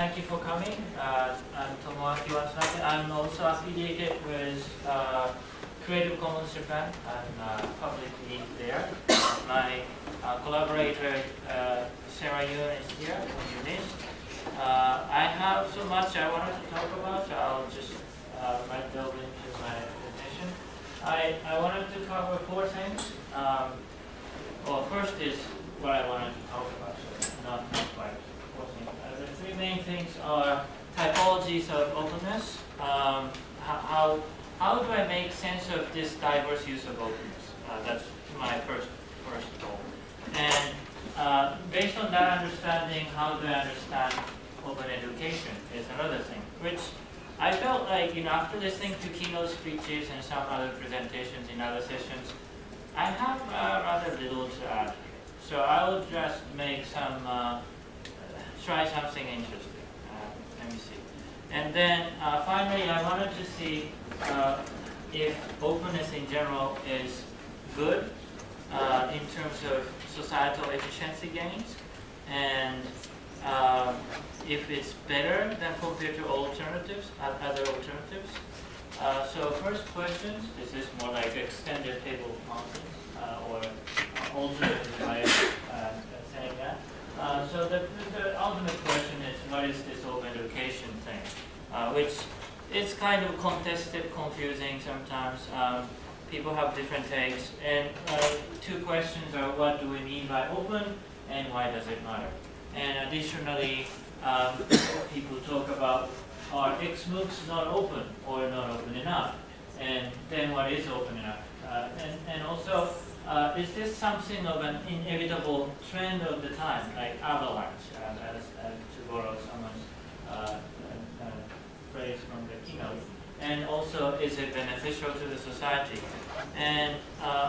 Thank you for coming. I'm Tomoaki Watanabe. I'm also affiliated with Creative Commons Japan. I'm public lead there. My collaborator Sarah Yun is here on Eunice. I have so much I wanted to talk about, so I'll just right delve into my presentation. I wanted to cover four things. Well, first is what I wanted to talk about, so not quite four things. The three main things are typologies of openness. How do I make sense of this diverse use of openness? That's my first goal. And based on that understanding, how do I understand open education is another thing, which I felt like, after listening to keynote speeches and some other presentations in other sessions, I have rather little to add. So I will just make some, try something interesting. Let me see. And then finally, I wanted to see if openness in general is good in terms of societal efficiency gains, and if it's better than compared to alternatives, other alternatives. So first questions, this is more like extended table of contents or alternative way of saying that. So the ultimate question is, what is this open education thing? Which is kind of contested, confusing sometimes. People have different takes. And two questions are, what do we mean by open and why does it matter? And additionally, people talk about, are MOOCs not open or not open enough? And then what is open enough? And also, is this something of an inevitable trend of the time, like avalanche, to borrow someone's phrase from the keynote? And also, is it beneficial to the society? And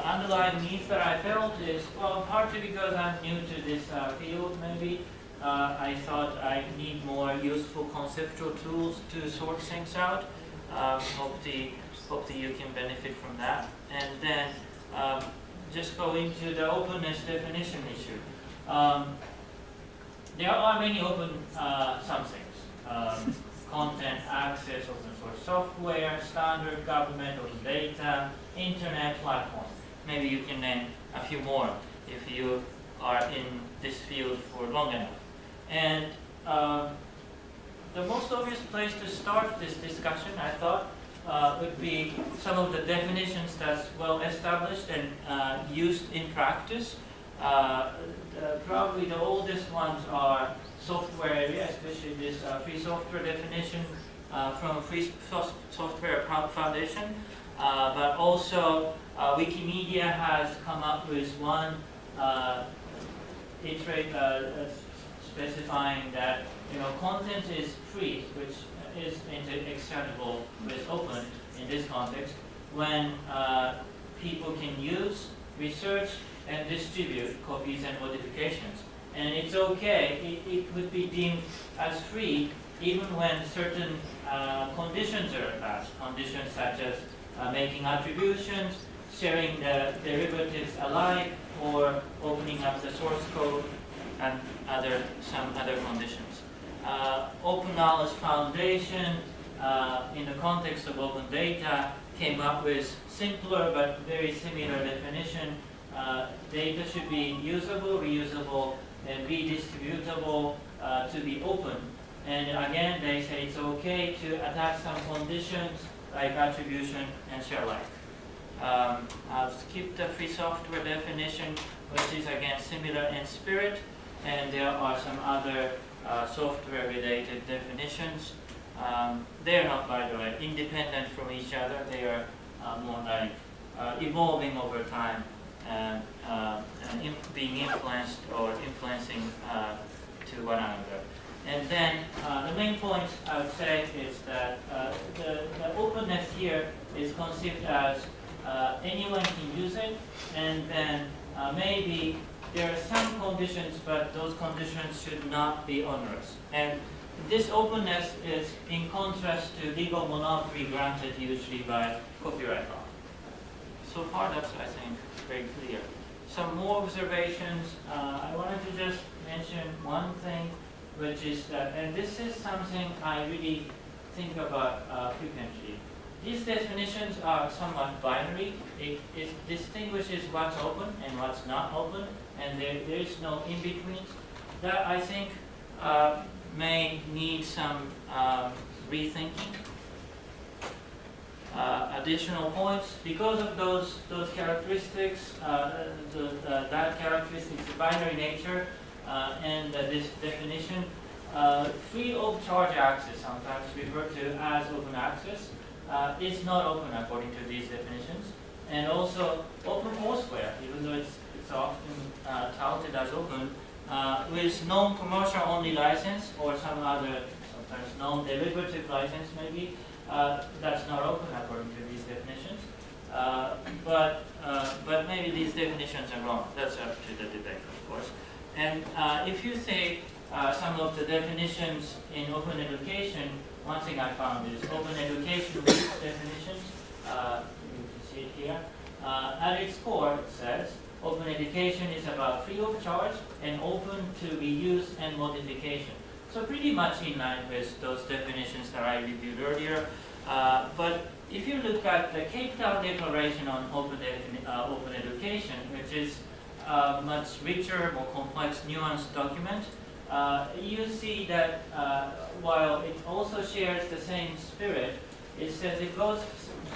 underlying needs that I felt is, well, partly because I'm new to this field, maybe. I thought I need more useful conceptual tools to sort things out. Hope you can benefit from that. And then just go into the openness definition issue. There are many open somethings. Content, access, open source software, standard, government, open data, internet, platform. Maybe you can name a few more if you are in this field for long enough. And the most obvious place to start this discussion, I thought, would be some of the definitions that's well established and used in practice. Probably the oldest ones are software area, especially this free software definition from Free Software Foundation. But also Wikimedia has come up with one specifying that content is free, which is interchangeable with open in this context, when people can use, research, and distribute copies and modifications. And it's okay, it would be deemed as free even when certain conditions are attached, conditions such as making attributions, sharing the derivatives alike, or opening up the source code, and some other conditions. Open Knowledge Foundation, in the context of open data, came up with simpler but very similar definition. Data should be usable, reusable, and redistributable to be open. And again, they say it's okay to attach some conditions like attribution and share alike. I'll skip the free software definition, which is again similar in spirit, and there are some other software-related definitions. They are not, by the way, independent from each other. They are more like evolving over time and being influenced or influencing to one another. And then the main point I would say is that the openness here is conceived as anyone can use it, and then maybe there are some conditions, but those conditions should not be onerous. And this openness is in contrast to legal monopoly granted usually by copyright law. So far, that's, I think, very clear. Some more observations. I wanted to just mention one thing, which is that, and this is something I really think about frequently. These definitions are somewhat binary. It distinguishes what's open and what's not open, and there is no in-between. That, I think, may need some rethinking. Additional points, because of those characteristics, that characteristics, the binary nature, and this definition, free of charge access, sometimes referred to as open access, is not open according to these definitions. And also open courseware, even though it's often touted as open, with non-commercial only license or some other, sometimes non-deliberative license maybe, that's not open according to these definitions. But maybe these definitions are wrong. That's up to the debate, of course. And if you say some of the definitions in open education, one thing I found is open education with definitions. You can see it here. At its core, it says open education is about free of charge and open to reuse and modification. So pretty much in line with those definitions that I reviewed earlier. But if you look at the Cape Town Declaration on open education, which is a much richer, more complex, nuanced document, you see that while it also shares the same spirit, it says it goes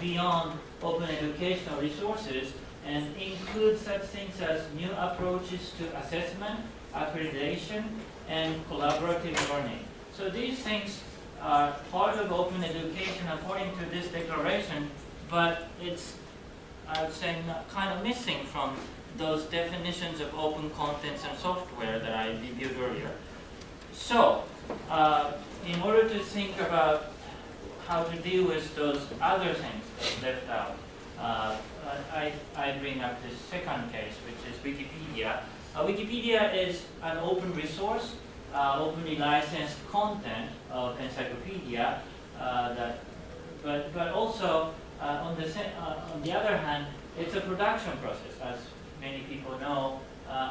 beyond open educational resources and includes such things as new approaches to assessment, accreditation, and collaborative learning. So these things are part of open education according to this declaration, but it's, I would say, kind of missing from those definitions of open contents and software that I reviewed earlier. So, in order to think about how to deal with those other things that left out, I bring up this second case, which is Wikipedia. Wikipedia is an open resource, openly licensed content of encyclopedia, but also on the other hand, it's a production process. As many people know,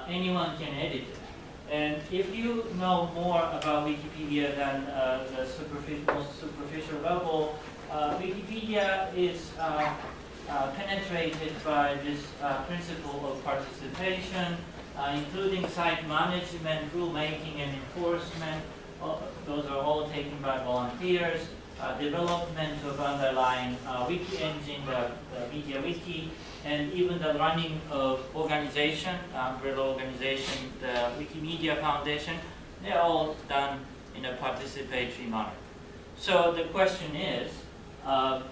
anyone can edit it. And if you know more about Wikipedia than the most superficial level, Wikipedia is penetrated by this principle of participation, including site management, rulemaking, and enforcement. Those are all taken by volunteers. Development of underlying wiki engine, the media wiki, and even the running of organization, umbrella organization, the Wikimedia Foundation, they're all done in a participatory manner. So the question is, are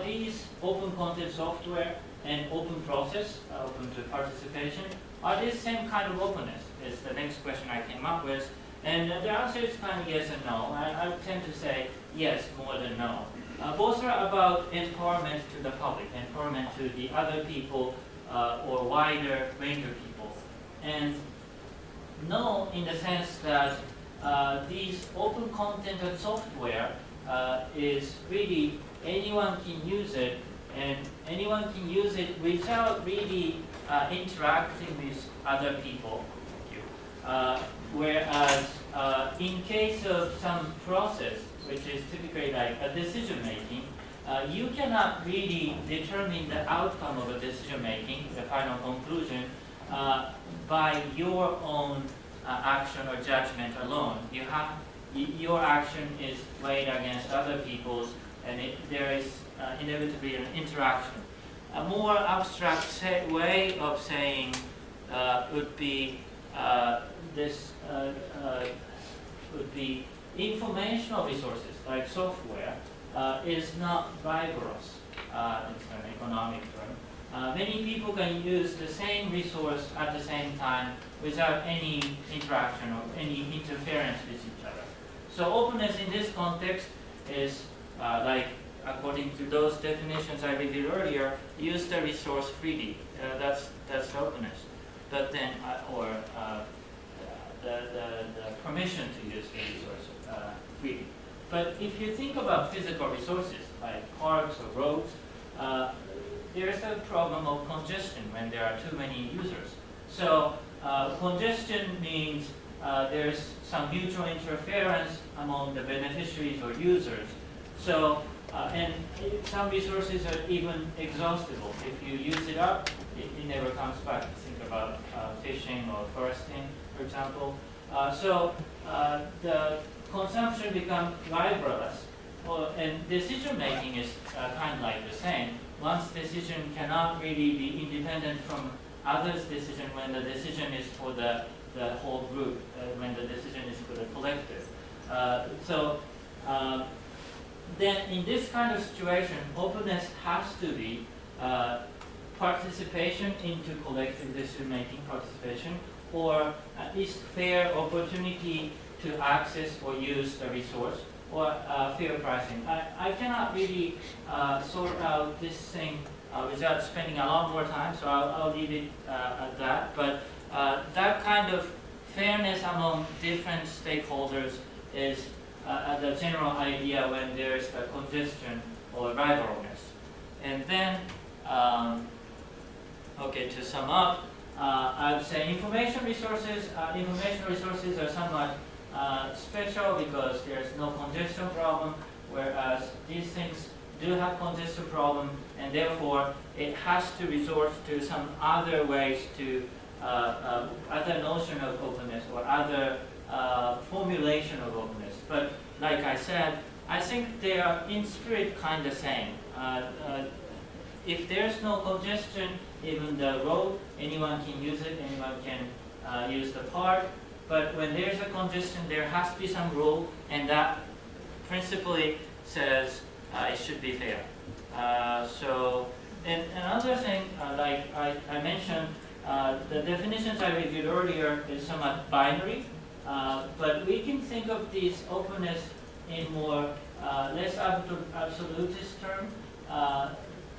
these open content software and open process, open to participation, are these same kind of openness? Is the next question I came up with. And the answer is kind of yes and no. I tend to say yes more than no. Both are about empowerment to the public, empowerment to the other people or wider range of people. And no in the sense that these open content and software is really anyone can use it, and anyone can use it without really interacting with other people. Whereas in case of some process, which is typically like a decision making, you cannot really determine the outcome of a decision making, the final conclusion, by your own action or judgment alone. Your action is weighed against other people's, and there is inevitably an interaction. A more abstract way of saying would be would be informational resources like software is not rigorous in an economic term. Many people can use the same resource at the same time without any interaction or any interference with each other. So openness in this context is like, according to those definitions I reviewed earlier, use the resource freely. That's openness. But then, the permission to use the resource freely. But if you think about physical resources like parks or roads, there is a problem of congestion when there are too many users. So congestion means there's some mutual interference among the beneficiaries or users. So, and some resources are even exhaustible. If you use it up, it never comes back. Think about fishing or foresting, for example. So the consumption becomes fibrous, and decision making is kind of like the same. One's decision cannot really be independent from others' decision when the decision is for the whole group, when the decision is for the collective. Then in this kind of situation, openness has to be participation into collective decision-making participation, or at least fair opportunity to access or use the resource, or fair pricing. I cannot really sort out this thing without spending a lot more time, so I'll leave it at that. But that kind of fairness among different stakeholders is the general idea when there's a congestion or rivalrous. And then, okay, to sum up, I would say information resources are somewhat special because there's no congestion problem, whereas these things do have congestion problem, and therefore it has to resort to some other ways to other notion of openness or other formulation of openness. But like I said, I think they are in spirit kind of same. If there's no congestion, even the road, anyone can use it, anyone can use the park. But when there's a congestion, there has to be some rule, and that principally says it should be fair. And another thing, like I mentioned, the definitions I reviewed earlier is somewhat binary, but we can think of these openness in more less absolutist term,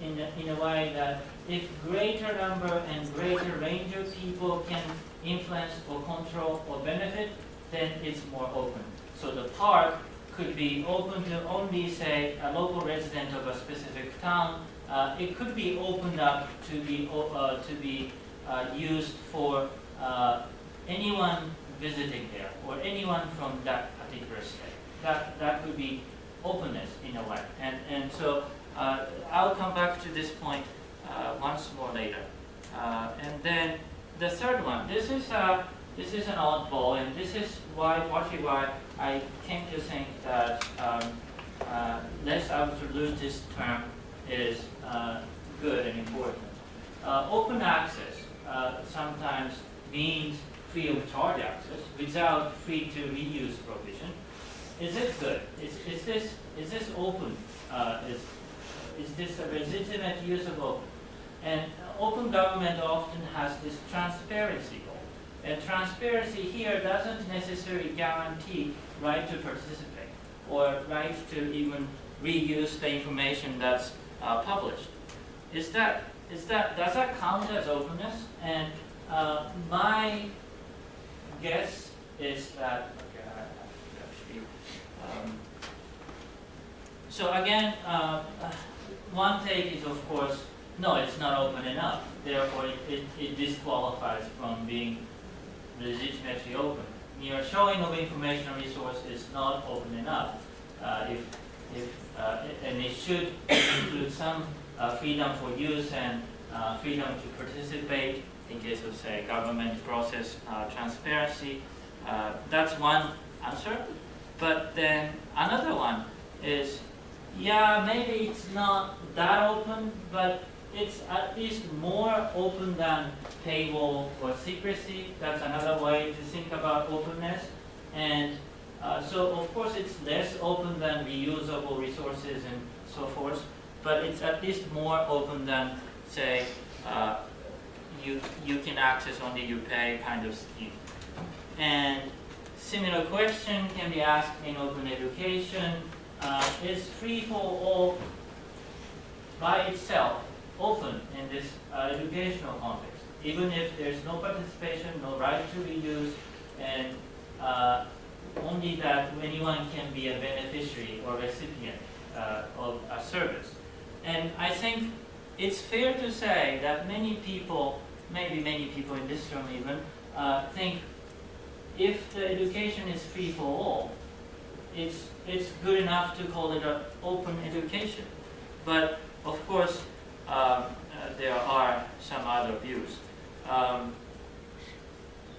in a way that if greater number and greater range of people can influence or control or benefit, then it's more open. So the park could be open to only, say, a local resident of a specific town. It could be opened up to be used for anyone visiting there or anyone from that particular state. That could be openness in a way. And so I'll come back to this point once more later. And then the third one. This is an oddball, and this is partly why I came to think that less absolutist term is good and important. Open access sometimes means free of charge access without free to reuse provision. Is it good? Is this open? Is this a legitimate use of open? And open government often has this transparency goal. And transparency here doesn't necessarily guarantee right to participate or right to even reuse the information that's published. Does that count as openness? And my guess is that, okay, so again, one take is, of course, no, it's not open enough. Therefore, it disqualifies from being legitimately open. Your showing of information resource is not open enough. And it should include some freedom for use and freedom to participate in case of, say, government process transparency. That's one answer. But then another one is, yeah, maybe it's not that open, but it's at least more open than paywall or secrecy. That's another way to think about openness. And so, of course, it's less open than reusable resources and so forth, but it's at least more open than, say, you can access only you pay kind of scheme. And similar question can be asked in open education. Is free for all by itself open in this educational context, even if there's no participation, no right to reuse, and only that anyone can be a beneficiary or recipient of a service. And I think it's fair to say that many people, maybe many people in this room even, think if the education is free for all, it's good enough to call it an open education. But of course, there are some other views.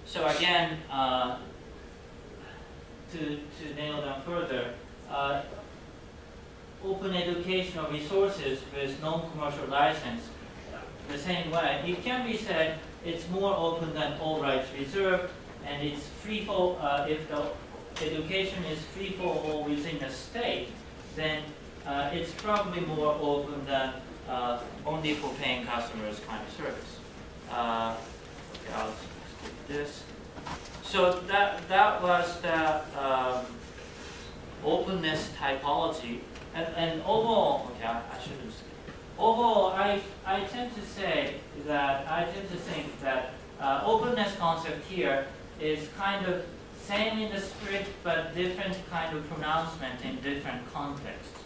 So again, to nail down further, open educational resources with non-commercial license, the same way, it can be said it's more open than all rights reserved, and it's free for, if the education is free for all within a state, then it's probably more open than only for paying customers kind of service. Okay, I'll skip this. So that was the openness typology, and overall, okay, I shouldn't skip. Overall, I tend to say that I tend to think that openness concept here is kind of same in the spirit, but different kind of pronouncement in different contexts.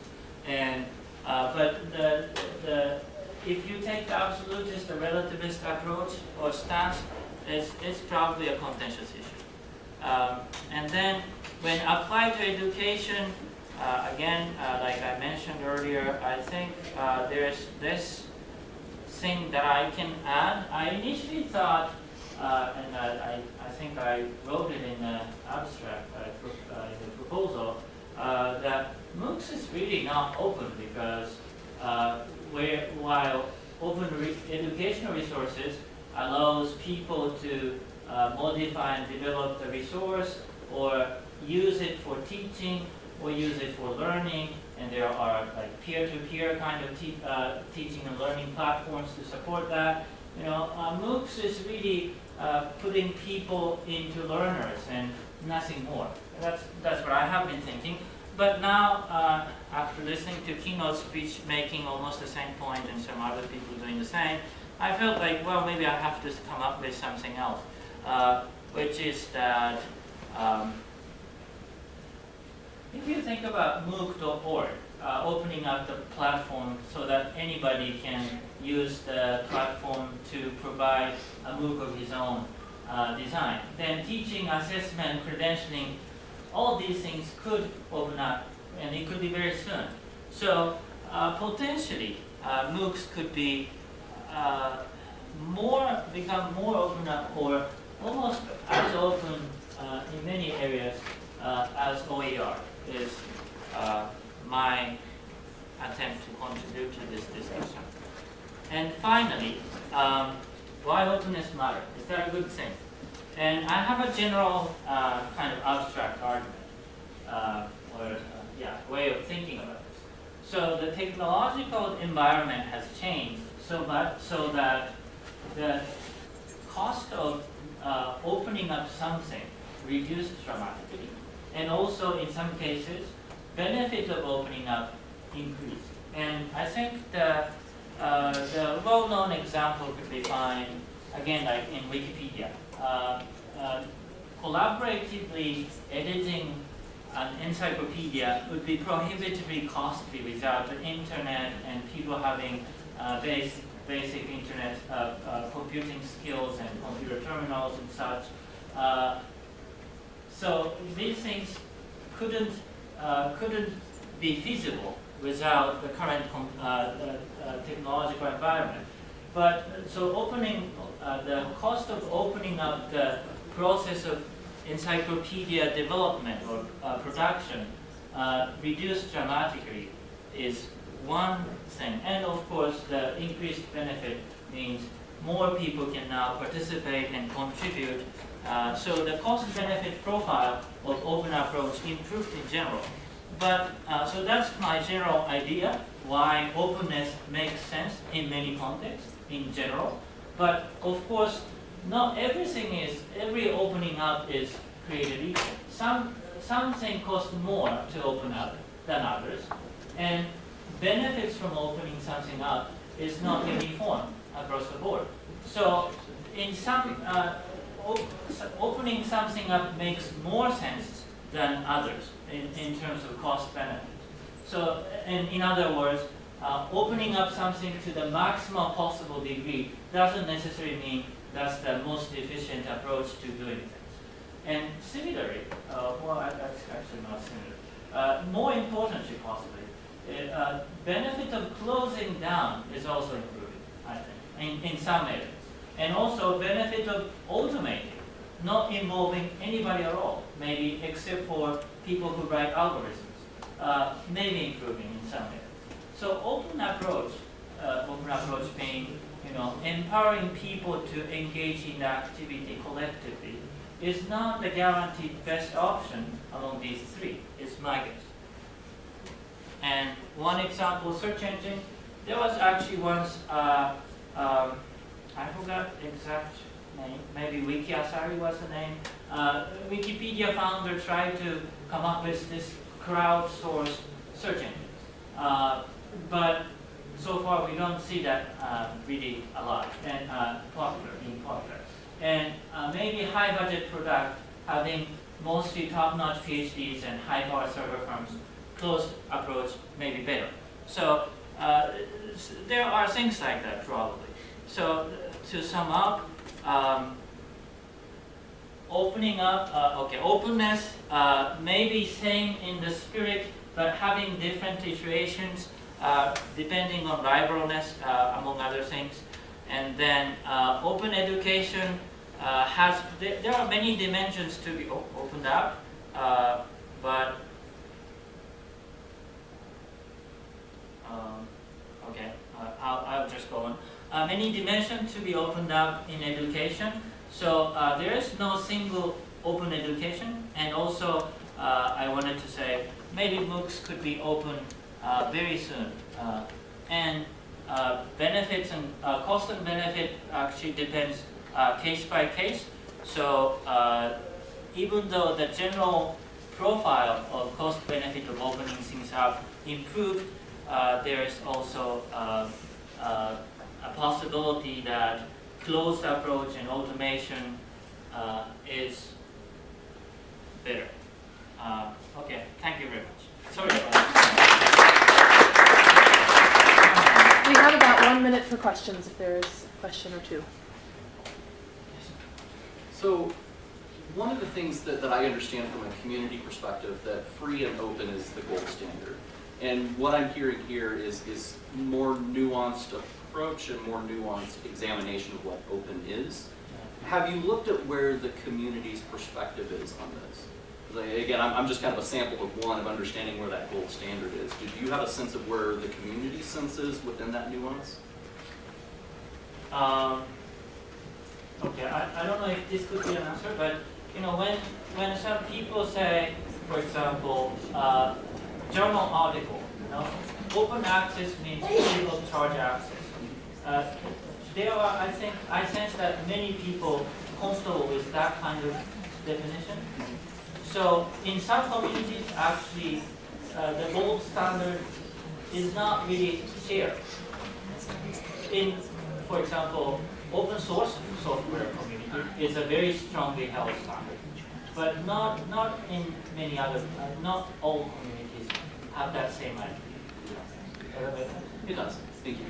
And but if you take the absolutist, the relativist approach or stance, it's probably a contentious issue. And then when applied to education, again, like I mentioned earlier, I think there's this thing that I can add. I initially thought, and I think I wrote it in the abstract, in the proposal, that MOOCs is really not open because while open educational resources allows people to modify and develop the resource or use it for teaching or use it for learning, and there are like peer-to-peer kind of teaching and learning platforms to support that. You know, MOOCs is really putting people into learners and nothing more. That's what I have been thinking. But now, after listening to keynote speech making almost the same point and some other people doing the same, I felt like, well, maybe I have to come up with something else, which is that if you think about MOOC.org, opening up the platform so that anybody can use the platform to provide a MOOC of his own design, then teaching, assessment, credentialing, all these things could open up, and it could be very soon. So potentially, MOOCs could be become more open up, or almost as open in many areas as OER is my attempt to contribute to this discussion. And finally, why openness matters? Is that a good thing? And I have a general kind of abstract argument, way of thinking about this. So the technological environment has changed so much so that the cost of opening up something reduced dramatically, and also in some cases, benefit of opening up increased. And I think the well-known example could be found again, like in Wikipedia. Collaboratively editing an encyclopedia would be prohibitively costly without the internet and people having basic internet computing skills and computer terminals and such. So these things couldn't be feasible without the current technological environment. But so the cost of opening up the process of encyclopedia development or production reduced dramatically is one thing. And of course, the increased benefit means more people can now participate and contribute. So the cost-benefit profile of open approach improved in general. But so that's my general idea, why openness makes sense in many contexts in general. But of course, not every opening up is created equal. Something costs more to open up than others, and benefits from opening something up is not uniform across the board. So in some opening something up makes more sense than others in terms of cost benefit. So, and in other words, opening up something to the maximum possible degree doesn't necessarily mean that's the most efficient approach to doing things. And similarly, well, that's actually not similar. More importantly, possibly, benefit of closing down is also improving, I think, in some areas. And also benefit of automating, not involving anybody at all, maybe except for people who write algorithms, maybe improving in some areas. So open approach being, empowering people to engage in the activity collectively is not the guaranteed best option among these three, is my guess. And one example, search engine, there was actually once, I forgot the exact name, maybe Wikiasari was the name. Wikipedia founder tried to come up with this crowdsourced search engine. But so far we don't see that really a lot and being popular. And maybe high budget product having mostly top-notch PhDs and high-power server firms, closed approach may be better. So there are things like that probably. So to sum up, opening up, openness may be same in the spirit, but having different iterations depending on liveliness, among other things. And then open education there are many dimensions to be opened up, but I'll just go on. Many dimensions to be opened up in education. So there is no single open education, and also I wanted to say maybe MOOCs could be open very soon. And benefits and cost and benefit actually depends case by case. So even though the general profile of cost benefit of opening things up improved, there is also a possibility that closed approach and automation is better. Okay, thank you very much. Sorry about that. We have about 1 minute for questions if there is a question or two. So one of the things that I understand from a community perspective, that free and open is the gold standard. And what I'm hearing here is more nuanced approach and more nuanced examination of what open is. Have you looked at where the community's perspective is on this? Again, I'm just kind of a sample of one of understanding where that gold standard is. Do you have a sense of where the community sense is within that nuance? Okay, I don't know if this could be an answer, but when some people say, for example, journal article, open access means people charge access. There are, I sense that many people comfortable with that kind of definition. So in some communities, actually, the gold standard is not really shared. In, for example, open source software community is a very strongly held standard, but not in many other, not all communities have that same idea. It does. Thank you.